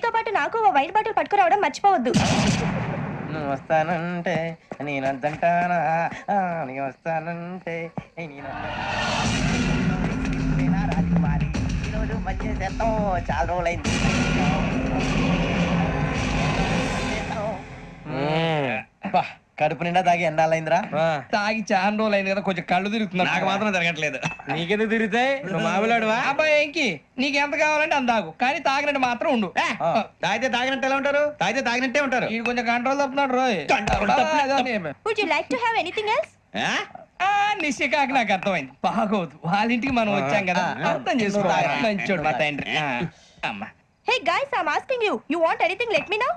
తో పాటు నాకు ఓ వైట్ బాటిల్ పట్టుకురావడం మర్చిపోవద్దు. నువ్వు వస్తానంటే నేను వద్దంటానా, నేను వస్తానంటే నేను రాజకుమారి. ఈరోజు మంచి చేస్తాం, చాలా రోజులైంది. కడుపు నిండా తాగి ఎండాలైందిరా. తాగి చాలా రోజులు అయింది కదా, కొంచెం కళ్ళు తిరుగుతున్నా. నాకు మాత్రం తిరగట్లేదు. నీకెందుకు తిరుగుతాయి? మామిలాడువా అబ్బాయి ఏంకి నీకు ఎంత కావాలంటే అంత తాగు, కానీ తాగినట్టు మాత్రం ఉండు. తాగితే తాగినట్టు ఎలా ఉంటారు? తాగితే తాగినట్టే ఉంటారు. ఇది కొంచెం కంట్రోల్ తప్పుతున్నాడు రోయ్. Would you like to have anything else? నిశ్చికాకి నాకు అర్థమైంది. బాగోదు, వాళ్ళ ఇంటికి మనం వచ్చాం కదా, అర్థం చేసుకోవాలి. మంచోడు మా తండ్రి. అమ్మా hey guys, I am asking you, you want anything let me know.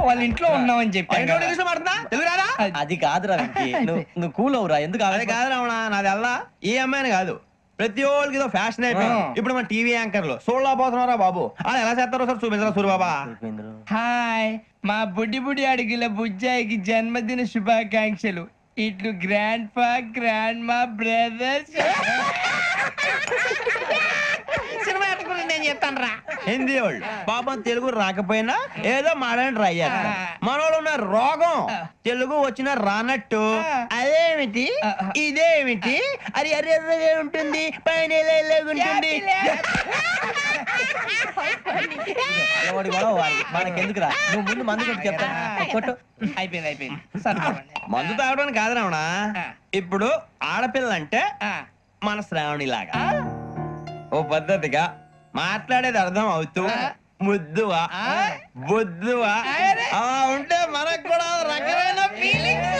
వాళ్ళ ఇంట్లో ఉన్నామని చెప్పాను. అది కాదురా వెంకీ, నువ్వు కూల్ అవురా. ఎందుకు అది కాదు రావణా, నాది అల్లా ఏ అమ్మాయిని కాదు, ప్రతి ఒక్కరికి ఏదో ఫ్యాషన్ అయిపోయింది. ఇప్పుడు మన టీవీ యాంకర్లు సోళ్ళ పోతున్నారా బాబు, అది ఎలా చేస్తారో సార్ చూపించరా సూరిబాబా. హాయ్, మా బుడ్డి బుడి అడిగిల బుజ్జాయికి జన్మదిన శుభాకాంక్షలు. ఇట్లు గ్రాండ్ ఫా గ్రాండ్ మా బ్రదర్స్. నేను చెప్తాను రా. హిందీ వాళ్ళు పాపం తెలుగు రాకపోయినా ఏదో మాడని ట్రై చేస్తారు. మనోళ్ళు ఉన్న రోగం తెలుగు వచ్చిన రానట్టు అదేమిటి ఇదేమిటి అది ఎర్రగా ఉంటుంది, పైన ఉంటుంది. మనకెందుకురా, నువ్వు ముందు మందు కొట్టి చెప్తా. అయిపోయింది. మందు తాగడానికి కాదు రావణ, ఇప్పుడు ఆడపిల్ల అంటే మన శ్రావణి లాగా ఓ పద్ధతిగా మాట్లాడేది అర్థం అవుతూ ముద్దువా బొద్దువా అలా ఉంటే మనకు కూడా రకమైన ఫీలింగ్స్.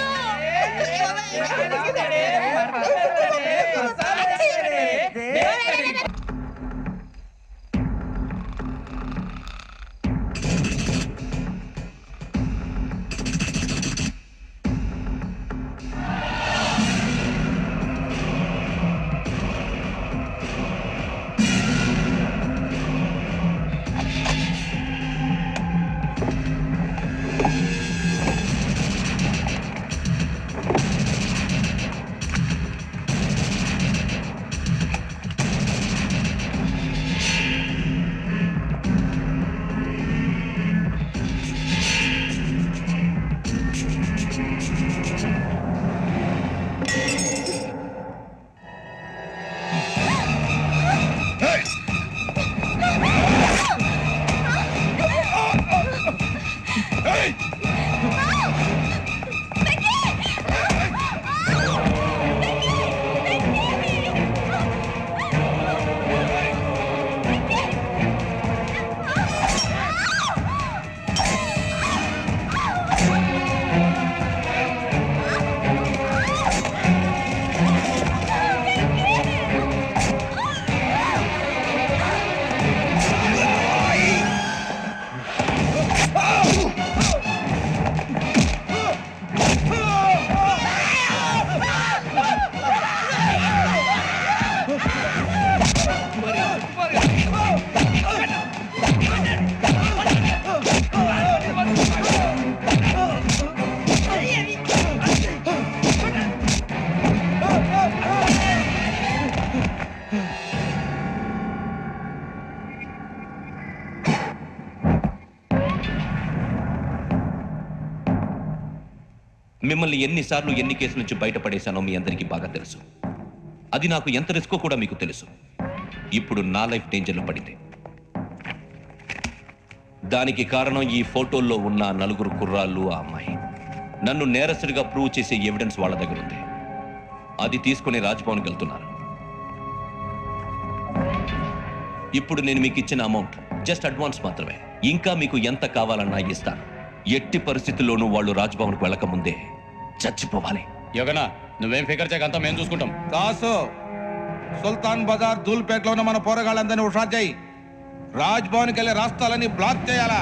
మిమ్మల్ని ఎన్నిసార్లు ఎన్ని కేసుల నుంచి బయటపడేశానో మీ అందరికీ బాగా తెలుసు. అది నాకు ఎంత రిస్కో కూడా మీకు తెలుసు. ఇప్పుడు నా లైఫ్ డేంజర్లో పడింది. దానికి కారణం ఈ ఫోటోల్లో ఉన్న నలుగురు కుర్రాళ్ళు, ఆ అమ్మాయి. నన్ను నేరస్తుడిగా ప్రూవ్ చేసే ఎవిడెన్స్ వాళ్ళ దగ్గర ఉంది. అది తీసుకుని రాజ్భవన్కి వెళ్తున్నారు. ఇప్పుడు నేను మీకు ఇచ్చిన అమౌంట్ జస్ట్ అడ్వాన్స్ మాత్రమే. ఇంకా మీకు ఎంత కావాలన్నా ఇస్తాను. ఎట్టి పరిస్థితుల్లోనూ వాళ్ళు రాజ్భవన్కి వెళ్ళకముందే చచ్చిపోవాలి. యోగనా, నువ్వేం ఫికర్ చేయకంతా మేము చూసుకుంటాం. కాసు సుల్తాన్ బజార్ ధూల్పేటలో ఉన్న మన పోరగాళ్ళందరినీ హుషారు చేయి. రాజ్ భవన్కి వెళ్ళే రాష్ట్రాలని బ్లాక్ చేయాలా?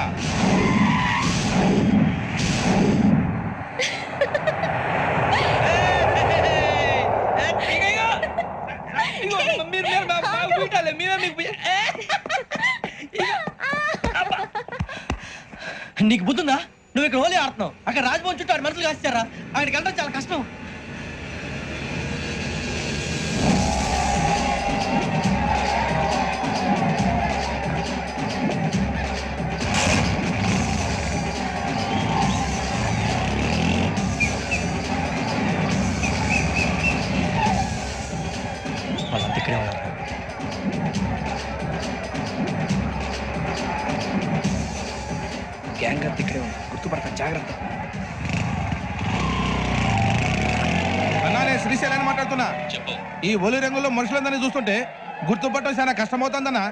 నీకు బుద్ధుందా? నువ్వు ఇక్కడ హోలీ ఆడుతున్నావు, అక్కడ రాజ్భవన్ చుట్టూ ఆడు మనుషులు కాస్తారా? అక్కడికి వెళ్ళడం చాలా కష్టం. గుర్తుపడతాను, జాగ్రత్త. అన్నా నేను శ్రీశైలాన్ని మాట్లాడుతున్నా. చెప్పు. ఈ ఒలి రంగుల్లో మనుషులందరినీ చూస్తుంటే గుర్తుపట్టడం చాలా కష్టమవుతుందన్నా.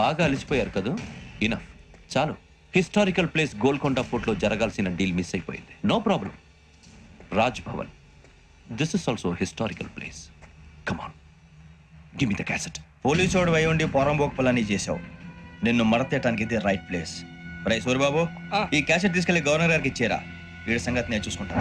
బాగా అలసిపోయారు కదా, ఇనఫ్, చాలు. హిస్టారికల్ ప్లేస్ గోల్కొండ ఫోర్ట్లో జరగాల్సిన డీల్ మిస్ అయిపోయింది. No problem. Raj Bhavan, this is also historical place. Come on, give me the cassette. పోలీసోడు అయి ఉండి పొరంబోకు పని చేసావు. నిన్ను మడతేయటానికి ఇది రైట్ ప్లేస్. రై సూరిబాబు, ఈ క్యాసెట్ తీసుకెళ్లి గవర్నర్ గారికి ఇచ్చేరా. వీడి సంగతి నేను చూసుకుంటాను.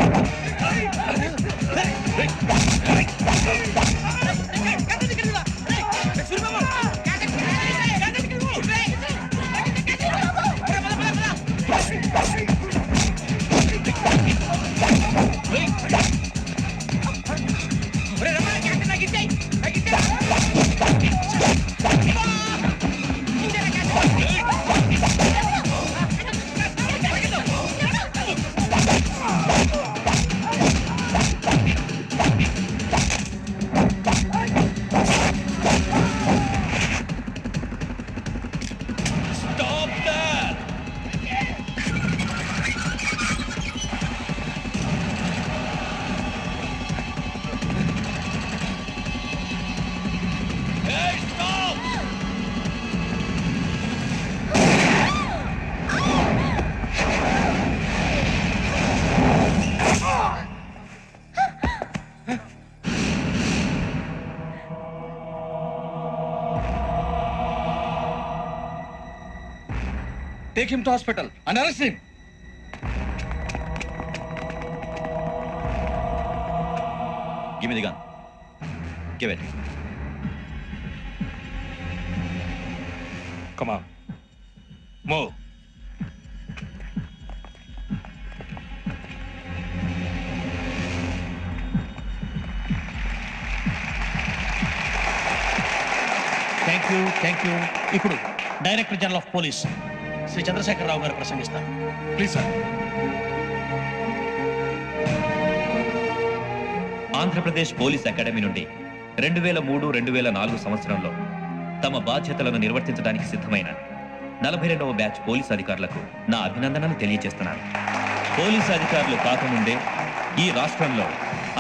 Take him to hospital and arrest him. Give me the gun. Give it. Come on. Move. Thank you. ఇప్పుడు director general of police Shri Chandrasekhara Rao గారు ప్రసంగిస్తారు. Please, sir. Andhra Pradesh police academy నుండి 2003-2004 సంవత్సరంలో తమ బాధ్యతలను నిర్వర్తించడానికి సిద్ధమైన 42వ బ్యాచ్ పోలీస్ అధికారులకు నా అభినందనలు తెలియజేస్తున్నాను. పోలీసు అధికారులు కాకముందే ఈ రాష్ట్రంలో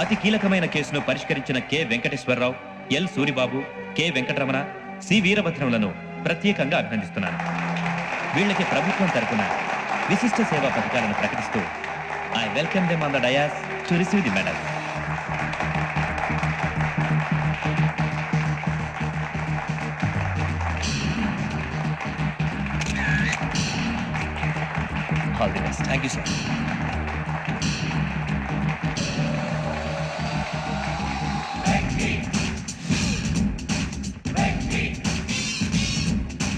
అతి కీలకమైన కేసును పరిష్కరించిన K Venkateswara Rao, L Suribabu, K Venkataramana, C వీరభద్రంలను ప్రత్యేకంగా అభినందిస్తున్నాను. వీళ్ళకి ప్రభుత్వం తరపున విశిష్ట సేవా పథకాలను ప్రకటిస్తూ I welcome them on the dais to receive the medal. All the best. Thank you sir.